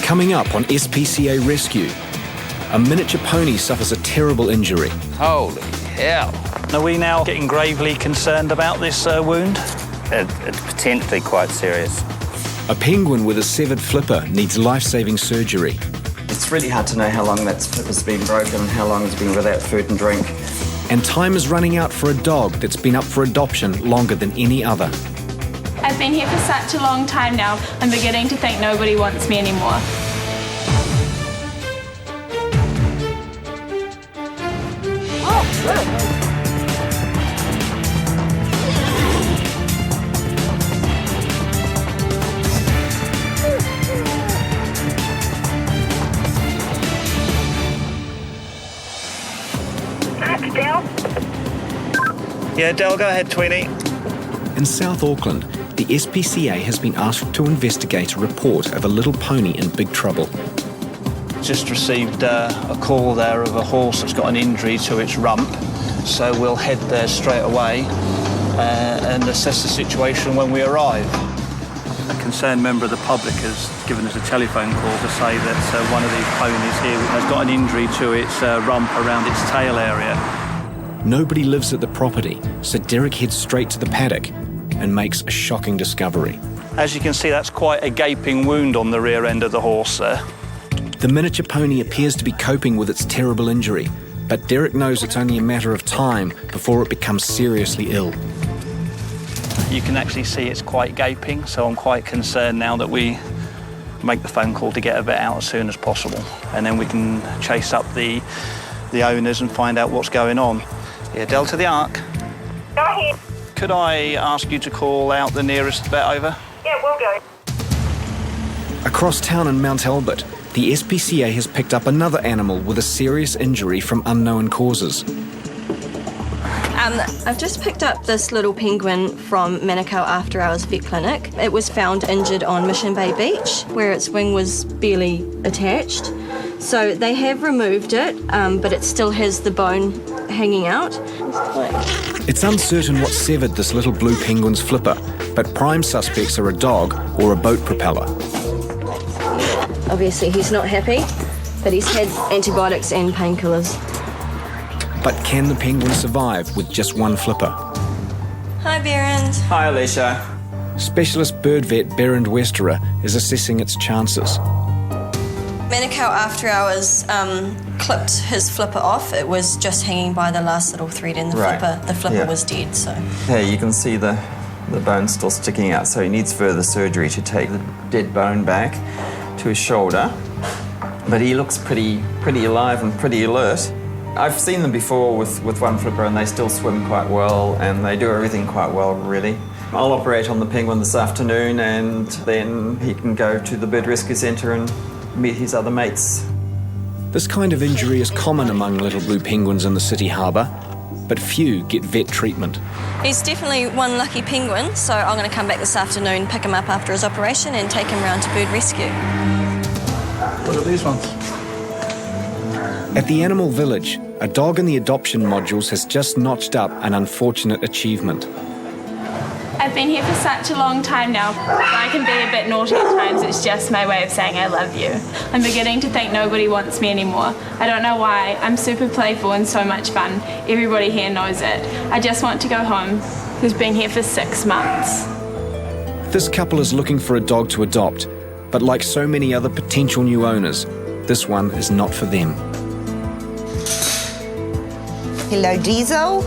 Coming up on SPCA Rescue, a miniature pony suffers a terrible injury. Holy hell. Are we now getting gravely concerned about this wound? It's potentially quite serious. A penguin with a severed flipper needs life-saving surgery. It's really hard to know how long that flipper's been broken and how long it's been without food and drink. And time is running out for a dog that's been up for adoption longer than any other. I've been here for such a long time now, I'm beginning to think nobody wants me anymore. Yeah, Del, go ahead, Tweenie. In South Auckland, the SPCA has been asked to investigate a report of a little pony in big trouble. Just received a call there of a horse that's got an injury to its rump, so we'll head there straight away and assess the situation when we arrive. A concerned member of the public has given us a telephone call to say that one of these ponies here has got an injury to its rump around its tail area. Nobody lives at the property, so Derek heads straight to the paddock and makes a shocking discovery. As you can see, that's quite a gaping wound on the rear end of the horse there. The miniature pony appears to be coping with its terrible injury, but Derek knows it's only a matter of time before it becomes seriously ill. You can actually see it's quite gaping, so I'm quite concerned now that we make the phone call to get a vet out as soon as possible, and then we can chase up the owners and find out what's going on. Yeah, Del to the Ark. Go ahead. Could I ask you to call out the nearest vet over? Yeah, we'll go. Across town in Mount Albert, the SPCA has picked up another animal with a serious injury from unknown causes. I've just picked up this little penguin from Manukau After Hours Vet Clinic. It was found injured on Mission Bay Beach, where its wing was barely attached. So they have removed it, but it still has the bone hanging out. It's uncertain what severed this little blue penguin's flipper, but prime suspects are a dog or a boat propeller. Obviously he's not happy, but he's had antibiotics and painkillers. But can the penguin survive with just one flipper? Hi, Berend. Hi, Alicia. Specialist bird vet Berend Westerer is assessing its chances. Manukau After Hours clipped his flipper off. It was just hanging by the last little thread in the flipper. The flipper was dead, so... Yeah, you can see the bone still sticking out, so he needs further surgery to take the dead bone back to his shoulder. But he looks pretty alive and pretty alert. I've seen them before with one flipper, and they still swim quite well, and they do everything quite well, really. I'll operate on the penguin this afternoon, and then he can go to the Bird Rescue Centre and meet his other mates. This kind of injury is common among little blue penguins in the city harbour, but few get vet treatment. He's definitely one lucky penguin, so I'm going to come back this afternoon, pick him up after his operation and take him round to Bird Rescue. Look at these ones. At the animal village, a dog in the adoption modules has just notched up an unfortunate achievement. I've been here for such a long time now. I can be a bit naughty at times, it's just my way of saying I love you. I'm beginning to think nobody wants me anymore. I don't know why. I'm super playful and so much fun. Everybody here knows it. I just want to go home. Who's been here for 6 months. This couple is looking for a dog to adopt, but like so many other potential new owners, this one is not for them. Hello, Diesel.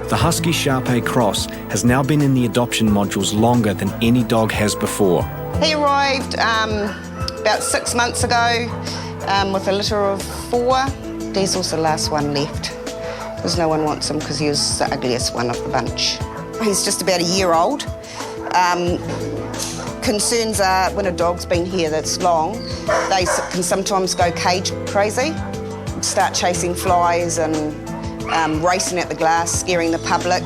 The Husky Shar-Pei Cross has now been in the adoption modules longer than any dog has before. He arrived about 6 months ago with a litter of 4. Diesel's the last one left, because no one wants him because he was the ugliest one of the bunch. He's just about a year old. Concerns are when a dog's been here that's long, they can sometimes go cage crazy, start chasing flies and racing at the glass, scaring the public.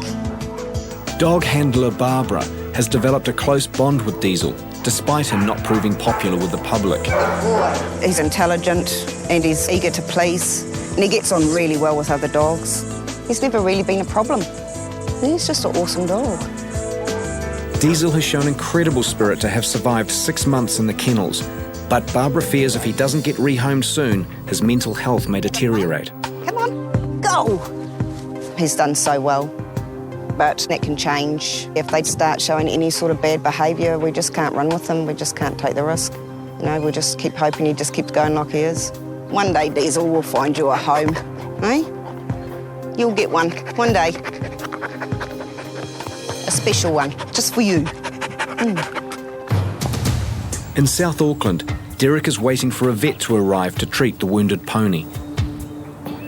Dog handler Barbara has developed a close bond with Diesel, despite him not proving popular with the public. He's intelligent and he's eager to please, and he gets on really well with other dogs. He's never really been a problem. He's just an awesome dog. Diesel has shown incredible spirit to have survived 6 months in the kennels, But Barbara fears if he doesn't get rehomed soon, his mental health may deteriorate. Come on, go! He's done so well, but that can change. If they start showing any sort of bad behaviour, we just can't run with them, we just can't take the risk. You know, we just keep hoping he just keeps going like he is. One day, Diesel will find you a home, eh? You'll get one day. A special one, just for you. In South Auckland, Derek is waiting for a vet to arrive to treat the wounded pony.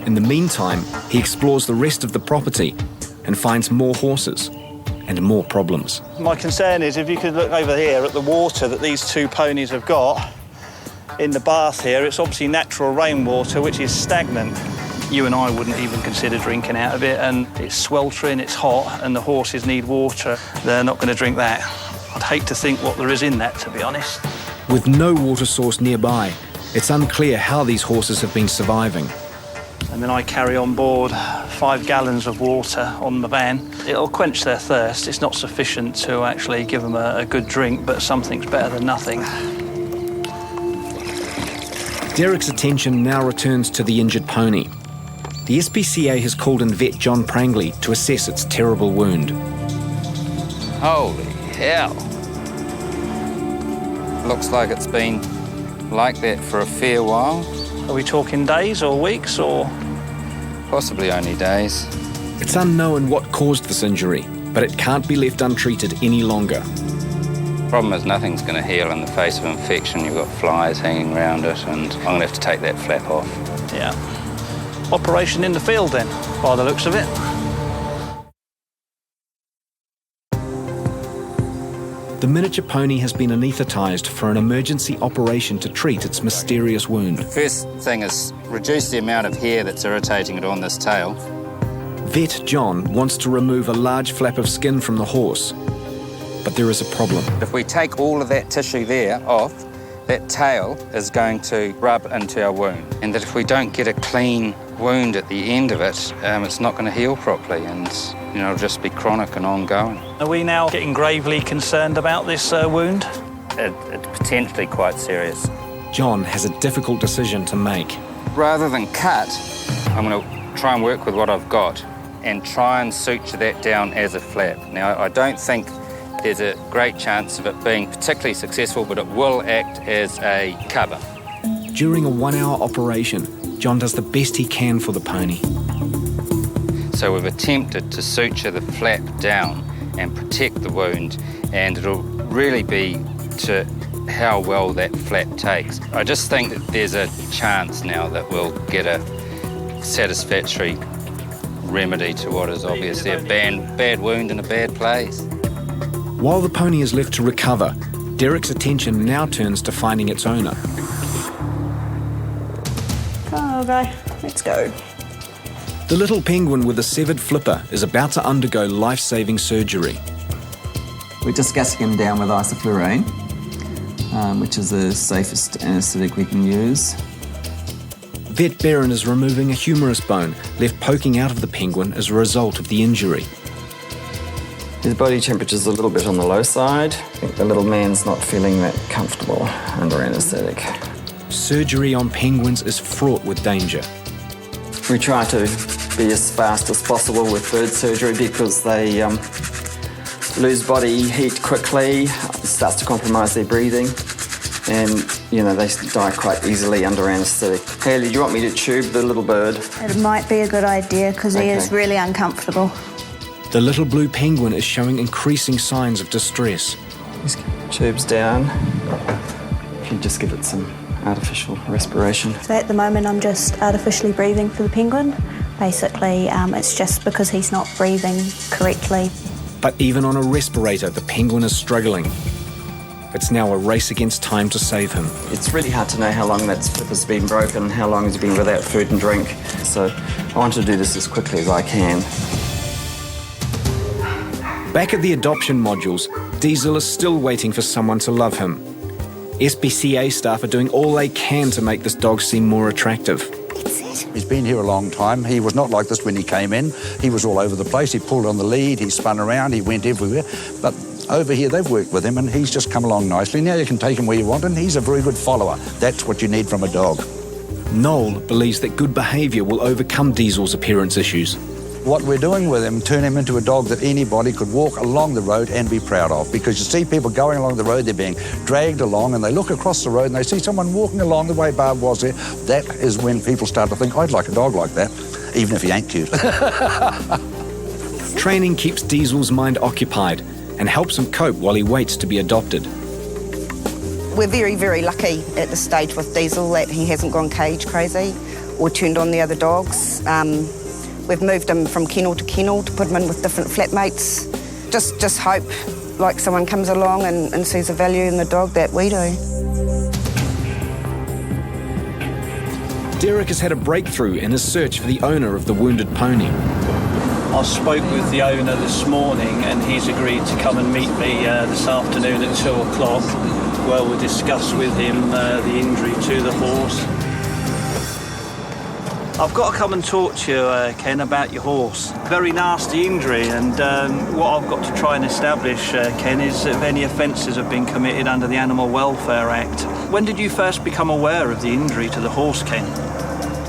In the meantime, he explores the rest of the property and finds more horses and more problems. My concern is if you could look over here at the water that these two ponies have got in the bath here, it's obviously natural rainwater, which is stagnant. You and I wouldn't even consider drinking out of it, and it's sweltering, it's hot, and the horses need water. They're not going to drink that. I'd hate to think what there is in that, to be honest. With no water source nearby, it's unclear how these horses have been surviving. And then I carry on board 5 gallons of water on the van. It'll quench their thirst. It's not sufficient to actually give them a good drink, but something's better than nothing. Derek's attention now returns to the injured pony. The SPCA has called in vet John Prangley to assess its terrible wound. Holy hell. Looks like it's been like that for a fair while. Are we talking days or weeks or...? Possibly only days. It's unknown what caused this injury, but it can't be left untreated any longer. Problem is nothing's going to heal in the face of infection. You've got flies hanging around it, and I'm going to have to take that flap off. Yeah. Operation in the field then, by the looks of it. The miniature pony has been anaesthetised for an emergency operation to treat its mysterious wound. First thing is reduce the amount of hair that's irritating it on this tail. Vet John wants to remove a large flap of skin from the horse, but there is a problem. If we take all of that tissue there off, that tail is going to rub into our wound. And that if we don't get a clean wound at the end of it, it's not going to heal properly, and it'll just be chronic and ongoing. Are we now getting gravely concerned about this wound? It's potentially quite serious. John has a difficult decision to make. Rather than cut, I'm going to try and work with what I've got and try and suture that down as a flap. Now, I don't think there's a great chance of it being particularly successful, but it will act as a cover. During a 1-hour operation, John does the best he can for the pony. So we've attempted to suture the flap down and protect the wound, and it'll really be to how well that flap takes. I just think that there's a chance now that we'll get a satisfactory remedy to what is obviously a bad wound in a bad place. While the pony is left to recover, Derek's attention now turns to finding its owner. Oh, okay, let's go. The little penguin with a severed flipper is about to undergo life-saving surgery. We're just gassing him down with isoflurane, which is the safest anaesthetic we can use. Vet Barron is removing a humerus bone left poking out of the penguin as a result of the injury. His body temperature's a little bit on the low side. I think the little man's not feeling that comfortable under anaesthetic. Surgery on penguins is fraught with danger. We try to be as fast as possible with bird surgery because they lose body heat quickly, it starts to compromise their breathing, and they die quite easily under anaesthetic. Hayley, do you want me to tube the little bird? It might be a good idea because he is really uncomfortable. The little blue penguin is showing increasing signs of distress. Just get the tubes down. If you just give it some artificial respiration. So at the moment I'm just artificially breathing for the penguin. Basically, it's just because he's not breathing correctly. But even on a respirator, the penguin is struggling. It's now a race against time to save him. It's really hard to know how long that flipper's been broken, how long he's been without food and drink. So I want to do this as quickly as I can. Back at the adoption modules, Diesel is still waiting for someone to love him. SPCA staff are doing all they can to make this dog seem more attractive. He's been here a long time. He was not like this when he came in. He was all over the place. He pulled on the lead, he spun around, he went everywhere. But Over here, they've worked with him and he's just come along nicely. Now you can take him where you want and he's a very good follower. That's what you need from a dog. Noel believes that good behaviour will overcome Diesel's appearance issues. What we're doing with him, turn him into a dog that anybody could walk along the road and be proud of. Because you see people going along the road, they're being dragged along, and they look across the road and they see someone walking along the way Barb was there. That is when people start to think, I'd like a dog like that, even if he ain't cute. Training keeps Diesel's mind occupied and helps him cope while he waits to be adopted. We're very, very lucky at this stage with Diesel that he hasn't gone cage crazy or turned on the other dogs. We've moved him from kennel to put him in with different flatmates. Just hope like someone comes along and sees the value in the dog that we do. Derek has had a breakthrough in his search for the owner of the wounded pony. I spoke with the owner this morning and he's agreed to come and meet me this afternoon at 2 o'clock where we'll discuss with him the injury to the horse. I've got to come and talk to you, Ken, about your horse. Very nasty injury, and what I've got to try and establish, Ken, is if any offences have been committed under the Animal Welfare Act. When did you first become aware of the injury to the horse, Ken?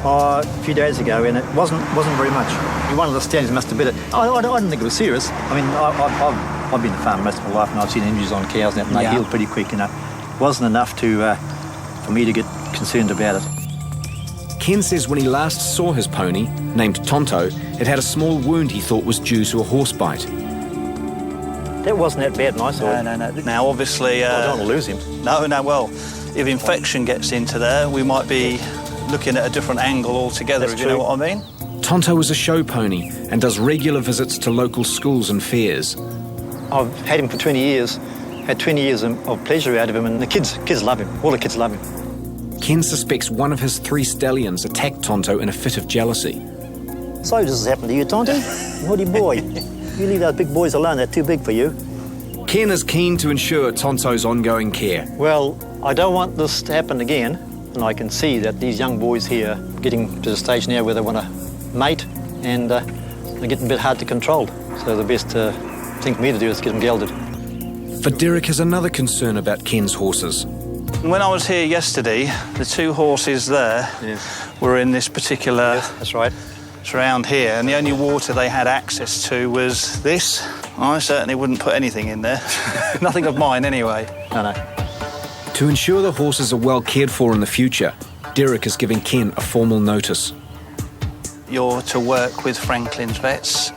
A few days ago, and it wasn't very much. One of the stands must have bit it. I didn't think it was serious. I mean, I've been a farmer most of my life, and I've seen injuries on cows and they heal pretty quick, you know. It wasn't enough to for me to get concerned about it. Ken says when he last saw his pony, named Tonto, it had a small wound he thought was due to a horse bite. That wasn't that bad, and I saw. No. Now, obviously... I don't want to lose him. No, well, if infection gets into there, we might be looking at a different angle altogether, if you know what I mean. Tonto is a show pony and does regular visits to local schools and fairs. I've had him for 20 years, had 20 years of pleasure out of him, and the kids love him. All the kids love him. Ken suspects one of his 3 stallions attacked Tonto in a fit of jealousy. So this has happened to you, Tonto? Naughty boy. You leave those big boys alone, they're too big for you. Ken is keen to ensure Tonto's ongoing care. Well, I don't want this to happen again, and I can see that these young boys here are getting to the stage now where they want to mate, and they're getting a bit hard to control. So the best thing for me to do is get them gelded. But Derek has another concern about Ken's horses. When I was here yesterday, the 2 horses there were in this particular that's right. surround here, and the only water they had access to was this. I certainly wouldn't put anything in there. Nothing of mine, anyway. No. To ensure the horses are well cared for in the future, Derek is giving Ken a formal notice. You're to work with Franklin's vets,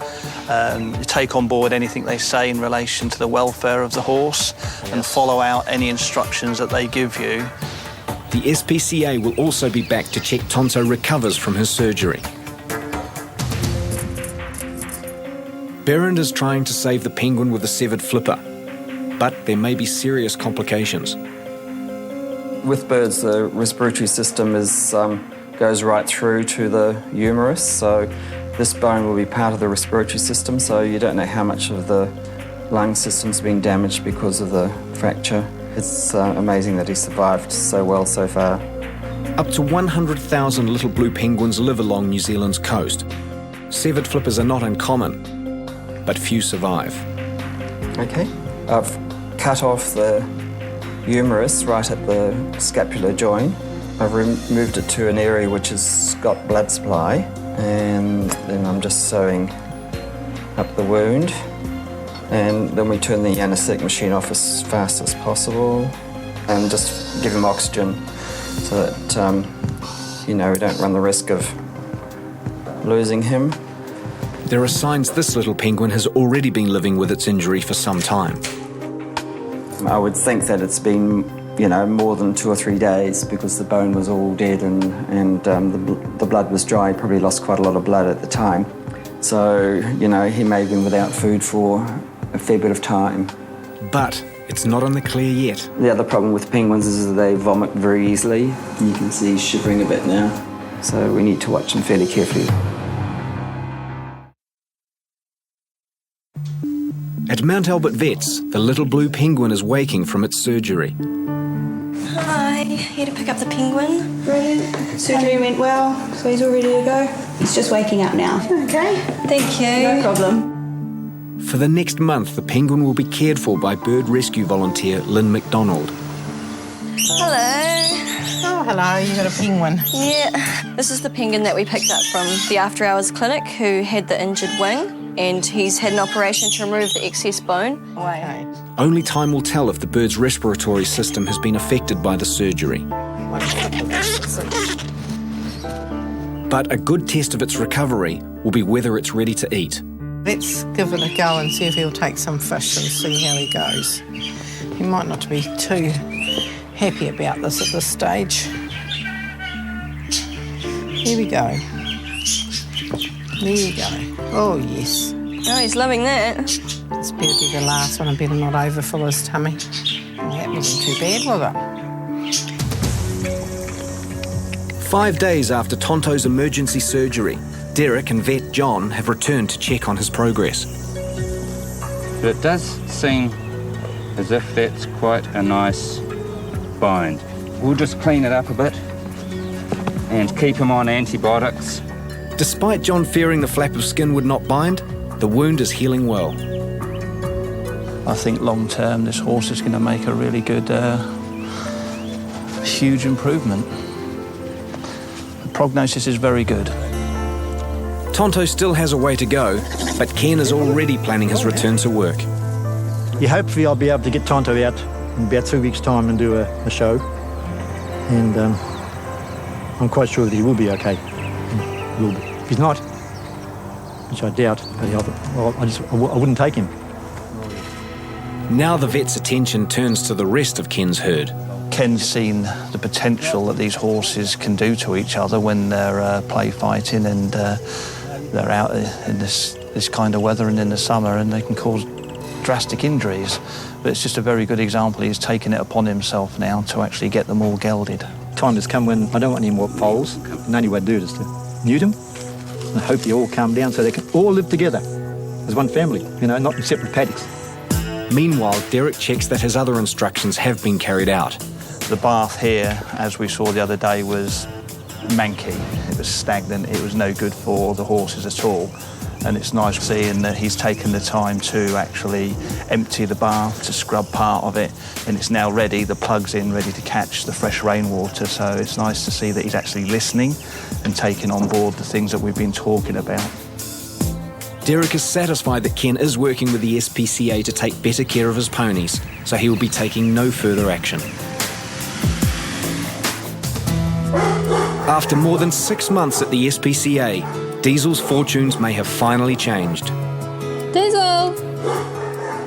take on board anything they say in relation to the welfare of the horse, and follow out any instructions that they give you. The SPCA will also be back to check Tonto recovers from his surgery. Berend is trying to save the penguin with a severed flipper, but there may be serious complications. With birds, the respiratory system goes right through to the humerus, so this bone will be part of the respiratory system, so you don't know how much of the lung system's been damaged because of the fracture. It's amazing that he survived so well so far. Up to 100,000 little blue penguins live along New Zealand's coast. Severed flippers are not uncommon, but few survive. Okay, I've cut off the humerus right at the scapular joint. I've removed it to an area which has got blood supply, and then I'm just sewing up the wound, and then we turn the anaesthetic machine off as fast as possible and just give him oxygen so that we don't run the risk of losing him. There are signs this little penguin has already been living with its injury for some time. I would think that it's been more than 2 or 3 days, because the bone was all dead and the blood was dry. He probably lost quite a lot of blood at the time. So, he may have been without food for a fair bit of time. But it's not on the clear yet. The other problem with penguins is that they vomit very easily. You can see he's shivering a bit now. So we need to watch him fairly carefully. At Mount Albert Vets, the little blue penguin is waking from its surgery. Hi, here to pick up the penguin. Brilliant. Surgery went well, so he's all ready to go. He's just waking up now. Okay. Thank you. No problem. For the next month, the penguin will be cared for by bird rescue volunteer Lynn McDonald. Hello. Oh, hello, you got a penguin. Yeah, this is the penguin that we picked up from the after hours clinic who had the injured wing, and he's had an operation to remove the excess bone. Okay. Only time will tell if the bird's respiratory system has been affected by the surgery. But a good test of its recovery will be whether it's ready to eat. Let's give it a go and see if he'll take some fish and see how he goes. He might not be too happy about this at this stage. Here we go. There you go. Oh, yes. Oh, he's loving that. This better be the last one. I better not overfill his tummy. Oh, that wasn't too bad, was it? 5 days after Tonto's emergency surgery, Derek and vet John have returned to check on his progress. But it does seem as if that's quite a nice bind. We'll just clean it up a bit and keep him on antibiotics. Despite John fearing the flap of skin would not bind, the wound is healing well. I think long term this horse is going to make a really good, huge improvement. The prognosis is very good. Tonto still has a way to go, but Ken is already planning his return to work. Yeah, hopefully I'll be able to get Tonto out in about 3 weeks' time and do a show. And I'm quite sure that he will be okay. He will be. If he's not, which I doubt, I wouldn't take him. Now the vet's attention turns to the rest of Ken's herd. Ken's seen the potential that these horses can do to each other when they're play fighting and they're out in this kind of weather and in the summer, and they can cause drastic injuries. But it's just a very good example. He's taken it upon himself now to actually get them all gelded. Time has come when I don't want any more foals. And the only way to do it is to neuter them and hope they all calm down so they can all live together as one family, not in separate paddocks. Meanwhile, Derek checks that his other instructions have been carried out. The bath here, as we saw the other day, was manky. It was stagnant. It was no good for the horses at all. And it's nice seeing that he's taken the time to actually empty the bath, to scrub part of it, and it's now ready. The plug's in, ready to catch the fresh rainwater. So it's nice to see that he's actually listening and taking on board the things that we've been talking about. Derek is satisfied that Ken is working with the SPCA to take better care of his ponies, so he will be taking no further action. After more than 6 months at the SPCA, Diesel's fortunes may have finally changed. Diesel!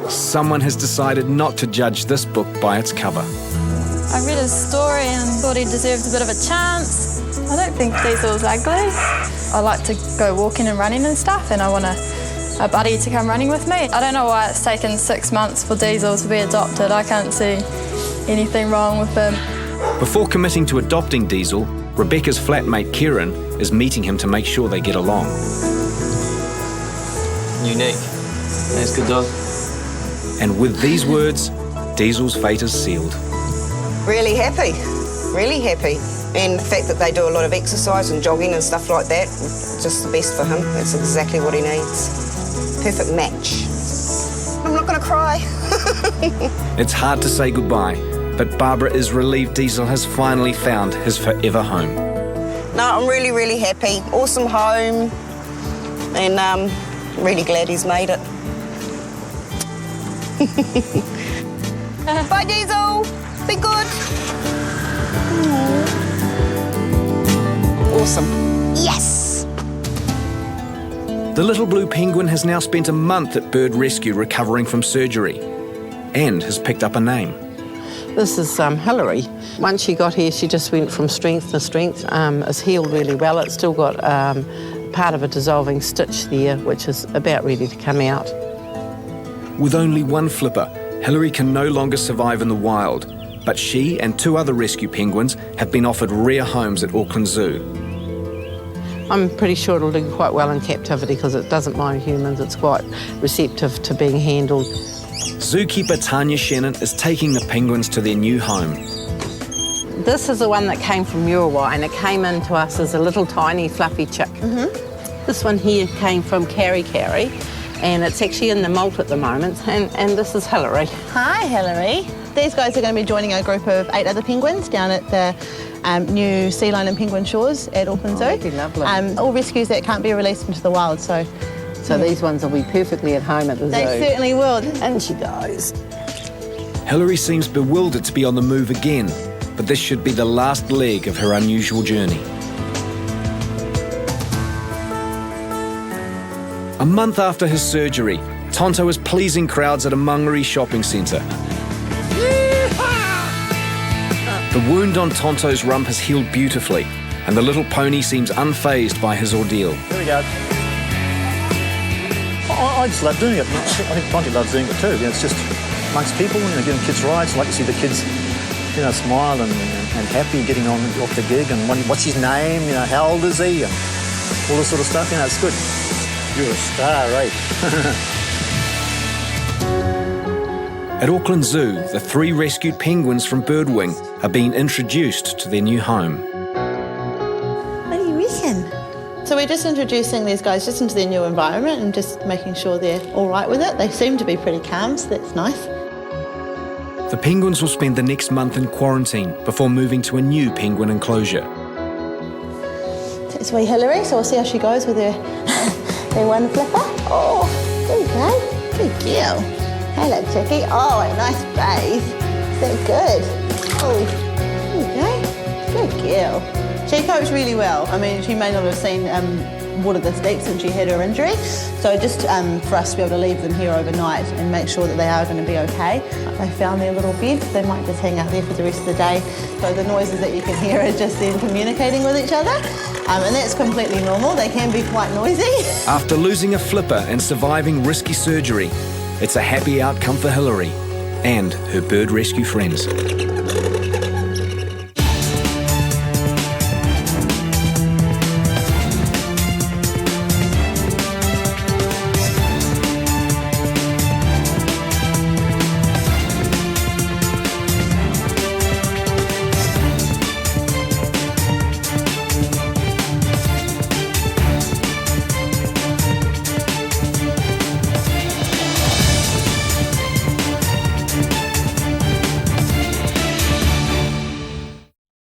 Someone has decided not to judge this book by its cover. I read his story and thought he deserved a bit of a chance. I don't think Diesel's ugly. I like to go walking and running and stuff, and I want a buddy to come running with me. I don't know why it's taken 6 months for Diesel to be adopted. I can't see anything wrong with him. Before committing to adopting Diesel, Rebecca's flatmate Kieran is meeting him to make sure they get along. Unique. That's good dog. And with these words, Diesel's fate is sealed. Really happy, really happy. And the fact that they do a lot of exercise and jogging and stuff like that, just the best for him. That's exactly what he needs. Perfect match. I'm not going to cry. It's hard to say goodbye, but Barbara is relieved Diesel has finally found his forever home. No, I'm really, really happy. Awesome home. And really glad he's made it. Bye, Diesel. Be good. Awesome. Yes! The little blue penguin has now spent a month at bird rescue recovering from surgery and has picked up a name. This is Hillary. Once she got here, she just went from strength to strength. It's healed really well. It's still got part of a dissolving stitch there, which is about ready to come out. With only one flipper, Hillary can no longer survive in the wild, but she and 2 other rescue penguins have been offered rare homes at Auckland Zoo. I'm pretty sure it'll do quite well in captivity because it doesn't mind humans. It's quite receptive to being handled. Zookeeper Tanya Shannon is taking the penguins to their new home. This is the one that came from Uruguay, and it came into us as a little tiny fluffy chick. This one here came from Kari Kari, and it's actually in the molt at the moment. And this is Hillary. Hi, Hillary. These guys are going to be joining a group of 8 other penguins down at the new sea lion and penguin shores at Auckland Zoo. That'd be lovely. All rescues that can't be released into the wild, so these ones will be perfectly at home at the zoo. They certainly will. And she goes. Hillary seems bewildered to be on the move again, but this should be the last leg of her unusual journey. A month after his surgery, Tonto is pleasing crowds at a Mangere shopping centre. The wound on Tonto's rump has healed beautifully, and the little pony seems unfazed by his ordeal. Here we go. I just love doing it. I think Tonto loves doing it too. You know, it's just amongst people, giving kids rides. I like to see the kids, smile and happy, getting on off the gig. And what's his name? How old is he? And all this sort of stuff. It's good. You're a star, right? At Auckland Zoo, the 3 rescued penguins from Birdwing are being introduced to their new home. what do you reckon? So we're just introducing these guys just into their new environment and just making sure they're all right with it. They seem to be pretty calm, so that's nice. The penguins will spend the next month in quarantine before moving to a new penguin enclosure. That's wee Hillary, so we'll see how she goes with her, her one flipper. Oh, there you go. Good girl. Hello, Chicky. Oh, a nice bathe. Is that good? Oh, there you go. Good girl. She copes really well. I mean, she may not have seen water this deep since she had her injury. So just for us to be able to leave them here overnight and make sure that they are going to be okay. They found their little bed. They might just hang out there for the rest of the day. So the noises that you can hear are just them communicating with each other. And that's completely normal. They can be quite noisy. After losing a flipper and surviving risky surgery, it's a happy outcome for Hillary and her bird rescue friends.